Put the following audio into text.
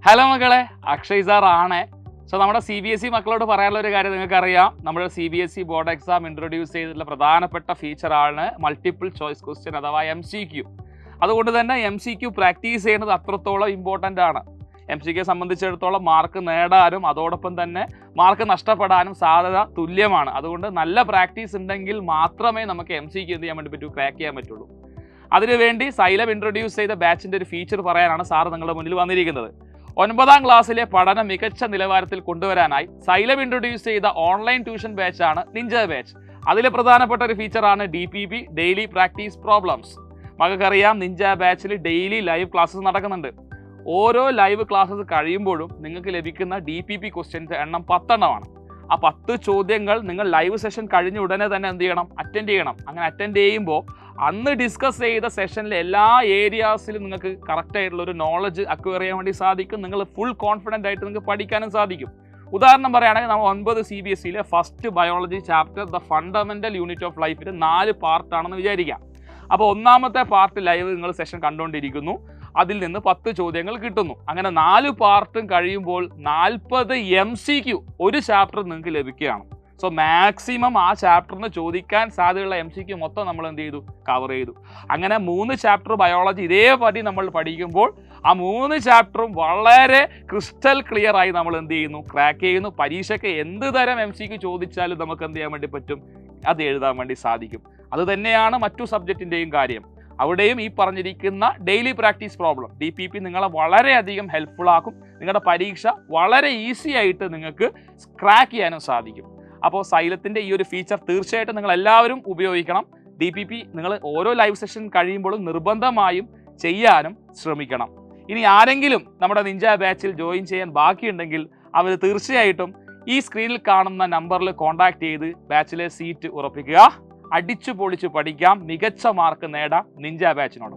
Hello മക്കളെ, Akshay sir ആണ്. So നമ്മുടെ CBSE മക്കളോട് പറയാനുള്ള ഒരു കാര്യം നിങ്ങൾക്കറിയാം. നമ്മുടെ CBSE ബോർഡ് എക്സാം ഇൻട്രൊഡ്യൂസ് ചെയ്തിട്ടുള്ള പ്രധാനപ്പെട്ട ഫീച്ചറാണ് മൾട്ടിപ്പിൾ ചോയ്സ് ക്വസ്റ്റ്യൻ അഥവാ MCQ. അതുകൊണ്ട് തന്നെ MCQ പ്രാക്ടീസ് ചെയ്യുന്നത് അത്രത്തോളം ഇമ്പോർട്ടൻ്റ് ആണ്. MCQ സംബന്ധിച്ചിടത്തോളം മാർക്ക് നേടാനും അതോടൊപ്പം തന്നെ മാർക്ക് നഷ്ടപ്പെടാനും സാധ്യത തുല്യമാണ്. അതുകൊണ്ട് നല്ല പ്രാക്ടീസ് ഉണ്ടെങ്കിൽ മാത്രമേ നമുക്ക് MCQ എന്ത് ചെയ്യാൻ വേണ്ടി പറ്റൂ, ക്രാക്ക് ചെയ്യാൻ പറ്റുള്ളൂ. അതിനുവേണ്ടി സൈലം ഇൻട്രൊഡ്യൂസ് ചെയ്ത ബാച്ചിൻ്റെ ഒരു ഫീച്ചർ പറയാനാണ് സാർ നിങ്ങളുടെ മുന്നിൽ വന്നിരിക്കുന്നത്. 9ാം ക്ലാസ്സിലെ പഠനം മികച്ച നിലവാരത്തിൽ കൊണ്ടുവരാനായി സൈലം ഇൻട്രൊഡ്യൂസ് ചെയ്ത ഓൺലൈൻ ട്യൂഷൻ ബാച്ചാണ് നിഞ്ച ബാച്ച്. അതിലെ പ്രധാനപ്പെട്ട ഒരു ഫീച്ചറാണ് DPP ഡെയിലി പ്രാക്ടീസ് പ്രോബ്ലംസ്. മകൾക്കറിയാം, നിഞ്ച ബാച്ചിൽ ഡെയിലി ലൈവ് ക്ലാസ്സസ് നടക്കുന്നുണ്ട്. ഓരോ ലൈവ് ക്ലാസ്സസ് കഴിയുമ്പോഴും നിങ്ങൾക്ക് ലഭിക്കുന്ന DPP ക്വസ്റ്റ്യൻസ് എണ്ണം 10 എണ്ണമാണ്. ആ 10 ചോദ്യങ്ങൾ നിങ്ങൾ ലൈവ് സെഷൻ കഴിഞ്ഞ ഉടനെ തന്നെ എന്ത് ചെയ്യണം, അറ്റൻഡ് ചെയ്യണം. അങ്ങനെ അറ്റൻഡ് ചെയ്യുമ്പോൾ അന്ന് ഡിസ്കസ് ചെയ്ത സെഷനിലെ എല്ലാ ഏരിയാസിലും നിങ്ങൾക്ക് കറക്റ്റ് ആയിട്ടുള്ള ഒരു നോളജ് അക്വയർ ചെയ്യാൻ വേണ്ടി സാധിക്കും. നിങ്ങൾ ഫുൾ കോൺഫിഡൻ്റ് ആയിട്ട് നിങ്ങൾക്ക് പഠിക്കാനും സാധിക്കും. ഉദാഹരണം പറയുകയാണെങ്കിൽ നമ്മൾ 9 CBSEയിലെ first biology chapter the fundamental unit of ലൈഫിൽ 4 പാർട്ടാണെന്ന് വിചാരിക്കാം. അപ്പോൾ 1ാമത്തെ പാർട്ട് ലൈവ് നിങ്ങൾ സെഷൻ കണ്ടുകൊണ്ടിരിക്കുന്നു. അതിൽ നിന്ന് 10 ചോദ്യങ്ങൾ കിട്ടുന്നു. അങ്ങനെ 4 പാർട്ടും കഴിയുമ്പോൾ 40 MCQ ഒരു ചാപ്റ്റർ നിങ്ങൾക്ക് ലഭിക്കുകയാണ്. സോ മാക്സിമം ആ ചാപ്റ്ററിന് ചോദിക്കാൻ സാധ്യതയുള്ള MCQ മൊത്തം നമ്മൾ എന്ത് ചെയ്തു, കവർ ചെയ്തു. അങ്ങനെ 3 ചാപ്റ്റർ ബയോളജി ഇതേപടി നമ്മൾ പഠിക്കുമ്പോൾ ആ 3 ചാപ്റ്ററും വളരെ ക്രിസ്റ്റൽ ക്ലിയർ ആയി നമ്മൾ എന്ത് ചെയ്യുന്നു, ക്രാക്ക് ചെയ്യുന്നു. പരീക്ഷയ്ക്ക് എന്ത് തരം MCQ ചോദിച്ചാലും നമുക്ക് എന്ത് ചെയ്യാൻ വേണ്ടി പറ്റും, അത് എഴുതാൻ വേണ്ടി സാധിക്കും. അത് തന്നെയാണ് മറ്റു സബ്ജക്റ്റിൻ്റെയും കാര്യം. അവിടെയും ഈ പറഞ്ഞിരിക്കുന്ന ഡെയിലി പ്രാക്ടീസ് പ്രോബ്ലം DPP നിങ്ങളെ വളരെയധികം ഹെൽപ്ഫുൾ ആക്കും. നിങ്ങളുടെ പരീക്ഷ വളരെ ഈസി ആയിട്ട് നിങ്ങൾക്ക് ക്രാക്ക് ചെയ്യാനും സാധിക്കും. അപ്പോൾ സൈലത്തിൻ്റെ ഈ ഒരു ഫീച്ചർ തീർച്ചയായിട്ടും നിങ്ങൾ എല്ലാവരും ഉപയോഗിക്കണം. DPP നിങ്ങൾ ഓരോ ലൈവ് സെഷൻ കഴിയുമ്പോഴും നിർബന്ധമായും ചെയ്യാനും ശ്രമിക്കണം. ഇനി ആരെങ്കിലും നമ്മുടെ നിഞ്ച ബാച്ചിൽ ജോയിൻ ചെയ്യാൻ ബാക്കിയുണ്ടെങ്കിൽ അവർ തീർച്ചയായിട്ടും ഈ സ്ക്രീനിൽ കാണുന്ന നമ്പറിൽ കോൺടാക്ട് ചെയ്ത് ബാച്ചിലെ സീറ്റ് ഉറപ്പിക്കുക. അടിച്ചു പൊളിച്ച് പഠിക്കാം, മികച്ച മാർക്ക് നേടാം നിഞ്ച ബാച്ചിനോട്.